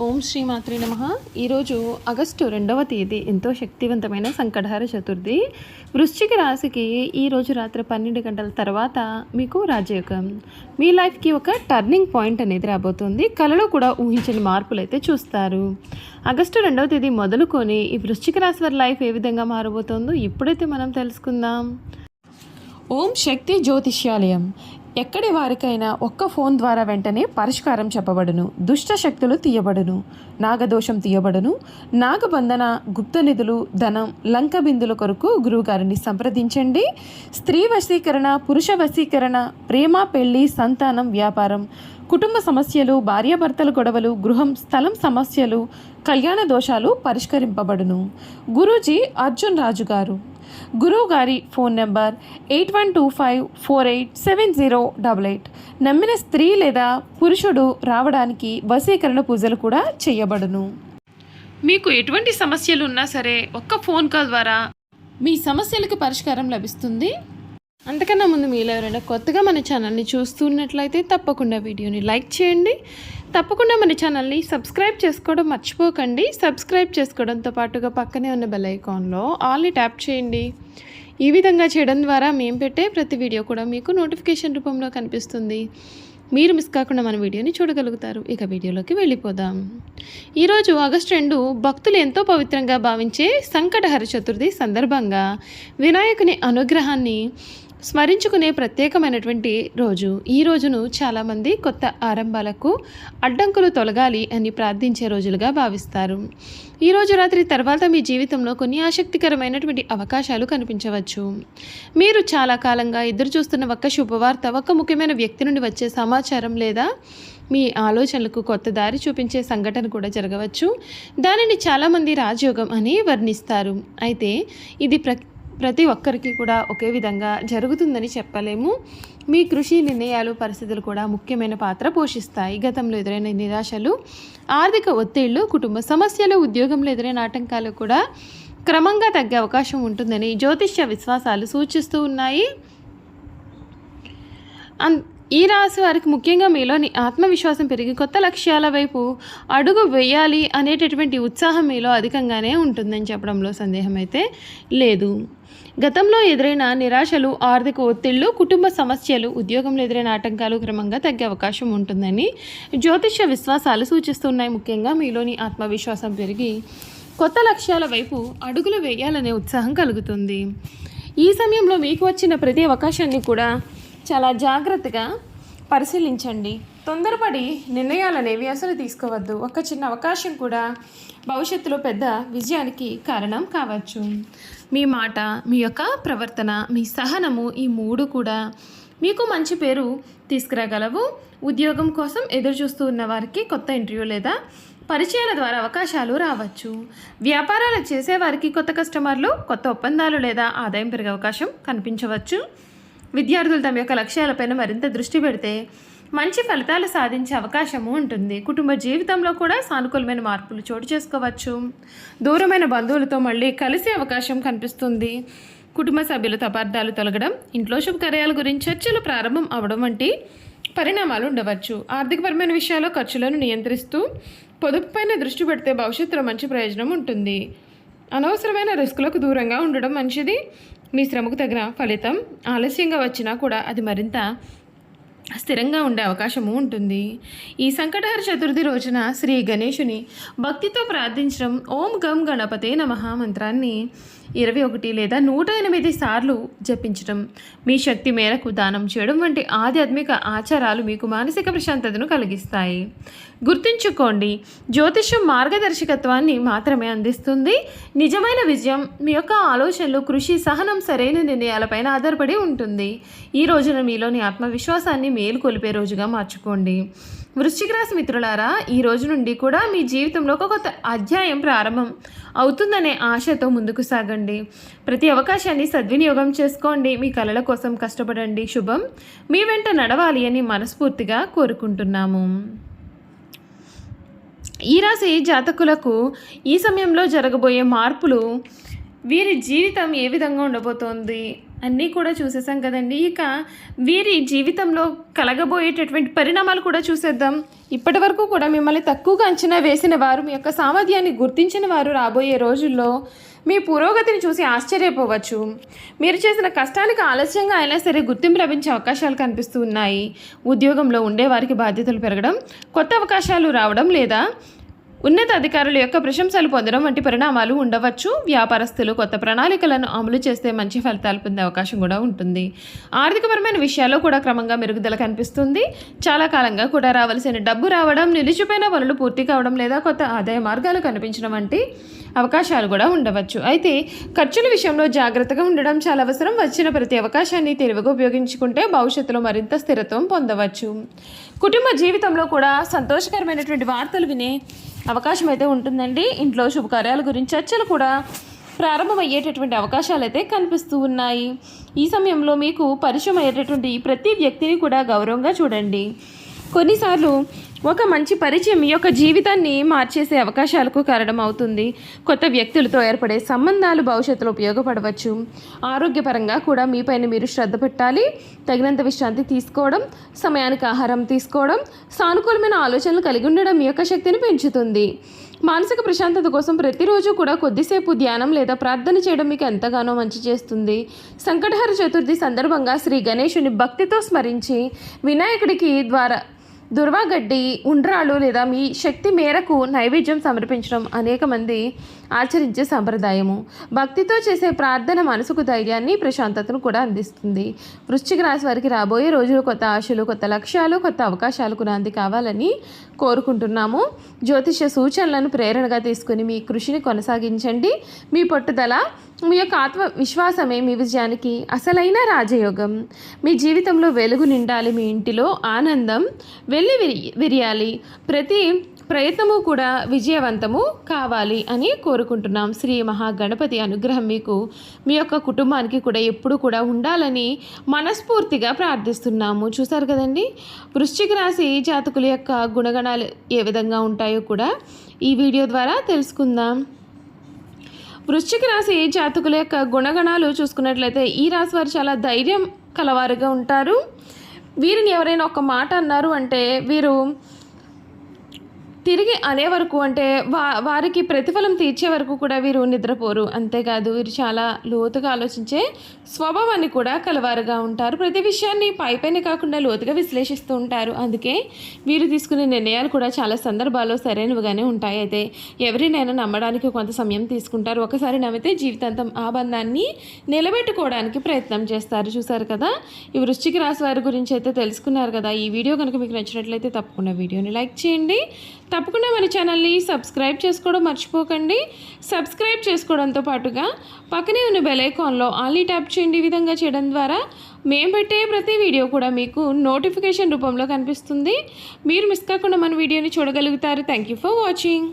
ఓం శ్రీ మాత్రే నమః. ఈరోజు ఆగస్టు 2వ తేదీ ఎంతో శక్తివంతమైన సంకటహర చతుర్థి. వృశ్చిక రాశికి ఈరోజు రాత్రి 12 గంటల తర్వాత మీకు రాజయోగం, మీ లైఫ్కి ఒక టర్నింగ్ పాయింట్ అనేది రాబోతుంది. కళలో కూడా ఊహించని మార్పులు అయితే చూస్తారు. ఆగస్టు 2వ తేదీ మొదలుకొని ఈ వృశ్చిక రాశి వారి లైఫ్ ఏ విధంగా మారబోతుందో ఇప్పుడైతే మనం తెలుసుకుందాం. ఓం శక్తి జ్యోతిష్యాలయం. ఎక్కడి వారికైనా ఒక్క ఫోన్ ద్వారా వెంటనే పరిష్కారం చెప్పబడును. దుష్ట శక్తులు తీయబడును, నాగదోషం తీయబడును, నాగబంధన, గుప్త నిధులు, ధనం, లంక బిందుల కొరకు గురువుగారిని సంప్రదించండి. స్త్రీ వశీకరణ, పురుష వశీకరణ, ప్రేమ, పెళ్లి, సంతానం, వ్యాపారం, కుటుంబ సమస్యలు, భార్యాభర్తల గొడవలు, గృహం, స్థలం సమస్యలు, కళ్యాణ దోషాలు పరిష్కరింపబడును. గురూజీ అర్జున్ రాజు గారు. గురువు గారి ఫోన్ నెంబర్ 8125487088. నమ్మిన స్త్రీ లేదా పురుషుడు రావడానికి వశీకరణ పూజలు కూడా చేయబడును. మీకు ఎటువంటి సమస్యలు ఉన్నా సరే ఒక్క ఫోన్ కాల్ ద్వారా మీ సమస్యలకు పరిష్కారం లభిస్తుంది. అంతకన్నా ముందు మీలో ఎవరైనా కొత్తగా మన ఛానల్ని చూస్తున్నట్లయితే తప్పకుండా వీడియోని లైక్ చేయండి. తప్పకుండా మన ఛానల్ని సబ్స్క్రైబ్ చేసుకోవడం మర్చిపోకండి. సబ్స్క్రైబ్ చేసుకోవడంతో పాటుగా పక్కనే ఉన్న బెల్ ఐకాన్లో ఆల్ని ట్యాప్ చేయండి. ఈ విధంగా చేయడం ద్వారా మేము పెట్టే ప్రతి వీడియో కూడా మీకు నోటిఫికేషన్ రూపంలో కనిపిస్తుంది. మీరు మిస్ కాకుండా మన వీడియోని చూడగలుగుతారు. ఇక వీడియోలోకి వెళ్ళిపోదాం. ఈరోజు ఆగస్టు 2 భక్తులు ఎంతో పవిత్రంగా భావించే సంకటహర చతుర్థి సందర్భంగా వినాయకుని అనుగ్రహాన్ని స్మరించుకునే ప్రత్యేకమైనటువంటి రోజు. ఈ రోజును చాలామంది కొత్త ఆరంభాలకు అడ్డంకులు తొలగాలి అని ప్రార్థించే రోజులుగా భావిస్తారు. ఈరోజు రాత్రి తర్వాత మీ జీవితంలో కొన్ని ఆసక్తికరమైనటువంటి అవకాశాలు కనిపించవచ్చు. మీరు చాలా కాలంగా ఎదురు చూస్తున్న ఒక్క శుభవార్త, ఒక్క ముఖ్యమైన వ్యక్తి నుండి వచ్చే సమాచారం లేదా మీ ఆలోచనలకు కొత్త దారి చూపించే సంఘటన కూడా జరగవచ్చు. దానిని చాలామంది రాజయోగం అని వర్ణిస్తారు. అయితే ఇది ప్రతి ఒక్కరికి కూడా ఒకే విధంగా జరుగుతుందని చెప్పలేము. మీ కృషి, నిర్ణయాలు, పరిస్థితులు కూడా ముఖ్యమైన పాత్ర పోషిస్తాయి. గతంలో ఎదురైన నిరాశలు, ఆర్థిక ఒత్తిళ్లు, కుటుంబ సమస్యలు, ఉద్యోగంలో ఎదురైన ఆటంకాలు కూడా క్రమంగా తగ్గే అవకాశం ఉంటుందని జ్యోతిష్య విశ్వాసాలు సూచిస్తూ ఉన్నాయి. ఈ రాశి వారికి ముఖ్యంగా మీలోని ఆత్మవిశ్వాసం పెరిగి కొత్త లక్ష్యాల వైపు అడుగు వేయాలి అనేటటువంటి ఉత్సాహం మీలో అధికంగానే ఉంటుందని చెప్పడంలో సందేహం అయితే లేదు. గతంలో ఎదురైన నిరాశలు, ఆర్థిక ఒత్తిళ్లు, కుటుంబ సమస్యలు, ఉద్యోగంలో ఎదురైన ఆటంకాలు క్రమంగా తగ్గే అవకాశం ఉంటుందని జ్యోతిష్య విశ్వాసాలు సూచిస్తున్నాయి. ముఖ్యంగా మీలోని ఆత్మవిశ్వాసం పెరిగి కొత్త లక్ష్యాల వైపు అడుగులు వేయాలనే ఉత్సాహం కలుగుతుంది. ఈ సమయంలో మీకు వచ్చిన ప్రతి అవకాశాన్ని కూడా చాలా జాగ్రత్తగా పరిశీలించండి. తొందరపడి నిర్ణయాలనేవి అసలు తీసుకోవద్దు. ఒక చిన్న అవకాశం కూడా భవిష్యత్తులో పెద్ద విజయానికి కారణం కావచ్చు. మీ మాట, మీ యొక్క ప్రవర్తన, మీ సహనము, ఈ 3 కూడా మీకు మంచి పేరు తీసుకురాగలవు. ఉద్యోగం కోసం ఎదురు చూస్తూ ఉన్న వారికి కొత్త ఇంటర్వ్యూ లేదా పరిచయాల ద్వారా అవకాశాలు రావచ్చు. వ్యాపారాలు చేసేవారికి కొత్త కస్టమర్లు, కొత్త ఒప్పందాలు లేదా ఆదాయం పెరిగే అవకాశం కనిపించవచ్చు. విద్యార్థులు తమ యొక్క లక్ష్యాలపైన మరింత దృష్టి పెడితే మంచి ఫలితాలు సాధించే అవకాశము ఉంటుంది. కుటుంబ జీవితంలో కూడా సానుకూలమైన మార్పులు చోటు చేసుకోవచ్చు. దూరమైన బంధువులతో మళ్ళీ కలిసే అవకాశం కనిపిస్తుంది. కుటుంబ సభ్యులతో అపార్థాలు తొలగడం, ఇంట్లో శుభకార్యాల గురించి చర్చలు ప్రారంభం అవడం వంటి పరిణామాలు ఉండవచ్చు. ఆర్థికపరమైన విషయాల్లో ఖర్చులను నియంత్రిస్తూ పొదుపుపైన దృష్టి పెడితే భవిష్యత్తులో మంచి ప్రయోజనం ఉంటుంది. అనవసరమైన రిస్కులకు దూరంగా ఉండడం మంచిది. మీ శ్రమకు తగిన ఫలితం ఆలస్యంగా వచ్చినా కూడా అది మరింత స్థిరంగా ఉండే అవకాశము ఉంటుంది. ఈ సంకటహర చతుర్థి రోజున శ్రీ గణేశుని భక్తితో ప్రార్థించడం, ఓం గం గణపతే నమః మంత్రాన్ని 21 లేదా 108 సార్లు జపించడం, మీ శక్తి మేరకు దానం చేయడం వంటి ఆధ్యాత్మిక ఆచారాలు మీకు మానసిక ప్రశాంతతను కలిగిస్తాయి. గుర్తుంచుకోండి, జ్యోతిష్యం మార్గదర్శకత్వాన్ని మాత్రమే అందిస్తుంది. నిజమైన విజయం మీ యొక్క ఆలోచనలు, కృషి, సహనం, సరైన నిర్ణయాలపైన ఆధారపడి ఉంటుంది. ఈ రోజున మీలోని ఆత్మవిశ్వాసాన్ని మేలుకొలిపే రోజుగా మార్చుకోండి. వృశ్చిక రాశి మిత్రులారా, ఈ రోజు నుండి కూడా మీ జీవితంలో ఒక కొత్త అధ్యాయం ప్రారంభం అవుతుందనే ఆశతో ముందుకు సాగండి. ప్రతి అవకాశాన్ని సద్వినియోగం చేసుకోండి. మీ కలల కోసం కష్టపడండి. శుభం మీ వెంట నడవాలి అని మనస్ఫూర్తిగా కోరుకుంటున్నాము. ఈ రాశి జాతకులకు ఈ సమయంలో జరగబోయే మార్పులు వీరి జీవితం ఏ విధంగా ఉండబోతోంది, అన్నీ కూడా చూసేసాం కదండి. ఇక వీరి జీవితంలో కలగబోయేటటువంటి పరిణామాలు కూడా చూసేద్దాం. ఇప్పటి వరకు కూడా మిమ్మల్ని తక్కువగా అంచనా వేసిన వారు, మీ యొక్క సామర్థ్యాన్ని గుర్తించిన వారు రాబోయే రోజుల్లో మీ పురోగతిని చూసి ఆశ్చర్యపోవచ్చు. మీరు చేసిన కష్టానికి ఆలస్యంగా అయినా సరే గుర్తింపు లభించే అవకాశాలు కనిపిస్తూ ఉన్నాయి. ఉద్యోగంలో ఉండేవారికి బాధ్యతలు పెరగడం, కొత్త అవకాశాలు రావడం లేదా ఉన్నత అధికారుల యొక్క ప్రశంసలు పొందడం వంటి పరిణామాలు ఉండవచ్చు. వ్యాపారస్తులు కొత్త ప్రణాళికలను అమలు చేస్తే మంచి ఫలితాలు పొందే అవకాశం కూడా ఉంటుంది. ఆర్థికపరమైన విషయాల్లో కూడా క్రమంగా మెరుగుదల కనిపిస్తుంది. చాలా కాలంగా కూడా రావాల్సిన డబ్బు రావడం, నిలిచిపోయిన పనులు పూర్తి కావడం లేదా కొత్త ఆదాయ మార్గాలు కనిపించడం వంటి అవకాశాలు కూడా ఉండవచ్చు. అయితే ఖర్చుల విషయంలో జాగ్రత్తగా ఉండడం చాలా అవసరం. వచ్చిన ప్రతి అవకాశాన్ని తెలివిగా ఉపయోగించుకుంటే భవిష్యత్తులో మరింత స్థిరత్వం పొందవచ్చు. కుటుంబ జీవితంలో కూడా సంతోషకరమైనటువంటి వార్తలు వినే అవకాశం అయితే ఉంటుందండి. ఇంట్లో శుభకార్యాల గురించి చర్చలు కూడా ప్రారంభమయ్యేటటువంటి అవకాశాలు అయితే కనిపిస్తూ ఉన్నాయి. ఈ సమయంలో మీకు పరిచయం అయ్యేటటువంటి ప్రతి వ్యక్తిని కూడా గౌరవంగా చూడండి. కొన్నిసార్లు ఒక మంచి పరిచయం మీ యొక్క జీవితాన్ని మార్చేసే అవకాశాలకు కారణం అవుతుంది. కొత్త వ్యక్తులతో ఏర్పడే సంబంధాలు భవిష్యత్తులో ఉపయోగపడవచ్చు. ఆరోగ్యపరంగా కూడా మీపైన మీరు శ్రద్ధ పెట్టాలి. తగినంత విశ్రాంతి తీసుకోవడం, సమయానికి ఆహారం తీసుకోవడం, సానుకూలమైన ఆలోచనలు కలిగి ఉండడం మీ యొక్క శక్తిని పెంచుతుంది. మానసిక ప్రశాంతత కోసం ప్రతిరోజు కూడా కొద్దిసేపు ధ్యానం లేదా ప్రార్థన చేయడం మీకు ఎంతగానో మంచి చేస్తుంది. సంకటహర చతుర్థి సందర్భంగా శ్రీ గణేశుని భక్తితో స్మరించి వినాయకుడికి దుర్వాగడ్డి, ఉండ్రాలు లేదా మీ శక్తి మేరకు నైవేద్యం సమర్పించడం అనేక మంది ఆచరించే సంప్రదాయము. భక్తితో చేసే ప్రార్థన మనసుకు ధైర్యాన్ని, ప్రశాంతతను కూడా అందిస్తుంది. వృశ్చిక రాశి వారికి రాబోయే రోజులు కొత్త ఆశలు, కొత్త లక్ష్యాలు, కొత్త అవకాశాలకు నాంది కావాలని కోరుకుంటున్నాము. జ్యోతిష సూచనలను ప్రేరణగా తీసుకుని మీ కృషిని కొనసాగించండి. మీ పట్టుదల, మీ యొక్క ఆత్మవిశ్వాసమే మీ విజయానికి అసలైన రాజయోగం. మీ జీవితంలో వెలుగు నిండాలి. మీ ఇంటిలో ఆనందం విరియాలి. ప్రతి ప్రయత్నము కూడా విజయవంతము కావాలి అని కోరుకుంటున్నాం. శ్రీ మహాగణపతి అనుగ్రహం మీకు, మీ యొక్క కుటుంబానికి కూడా ఎప్పుడు కూడా ఉండాలని మనస్ఫూర్తిగా ప్రార్థిస్తున్నాము. చూసారు కదండి, వృశ్చిక రాశి జాతకుల యొక్క గుణగణాలు ఏ విధంగా ఉంటాయో కూడా ఈ వీడియో ద్వారా తెలుసుకుందాం. వృశ్చిక రాశి జాతకుల యొక్క గుణగణాలు చూసుకున్నట్లయితే ఈ రాశి వారు చాలా ధైర్యం కలవారుగా ఉంటారు. వీరిని ఎవరైనా ఒక మాట అన్నారు అంటే వీరు తిరిగి అనే వరకు, అంటే వారికి ప్రతిఫలం తీర్చే వరకు కూడా వీరు నిద్రపోరు. అంతేకాదు వీరు చాలా లోతుగా ఆలోచించే స్వభావాన్ని కూడా కలవారుగా ఉంటారు. ప్రతి విషయాన్ని పైపైన కాకుండా లోతుగా విశ్లేషిస్తూ ఉంటారు. అందుకే వీరు తీసుకునే నిర్ణయాలు కూడా చాలా సందర్భాల్లో సరైనవిగానే ఉంటాయి. అయితే ఎవరినైనా నమ్మడానికి కొంత సమయం తీసుకుంటారు. ఒకసారి నమ్మితే జీవితాంతం ఆ బంధాన్ని నిలబెట్టుకోవడానికి ప్రయత్నం చేస్తారు. చూసారు కదా, ఈ వృశ్చిక రాశి వారి గురించి అయితే తెలుసుకున్నారు కదా. ఈ వీడియో కనుక మీకు నచ్చినట్లయితే తప్పకుండా వీడియోని లైక్ చేయండి. తప్పకుండా మన ఛానల్ని సబ్స్క్రైబ్ చేసుకోవడం మర్చిపోకండి. సబ్స్క్రైబ్ చేసుకోవడంతో పాటుగా పక్కనే ఉన్న బెల్ ఐకాన్లో ఆల్ ట్యాప్ చేయండి. ఈ విధంగా చేయడం ద్వారా మేము పెట్టే ప్రతి వీడియో కూడా మీకు నోటిఫికేషన్ రూపంలో కనిపిస్తుంది. మీరు మిస్ కాకుండా మన వీడియోని చూడగలుగుతారు. Thank you for watching.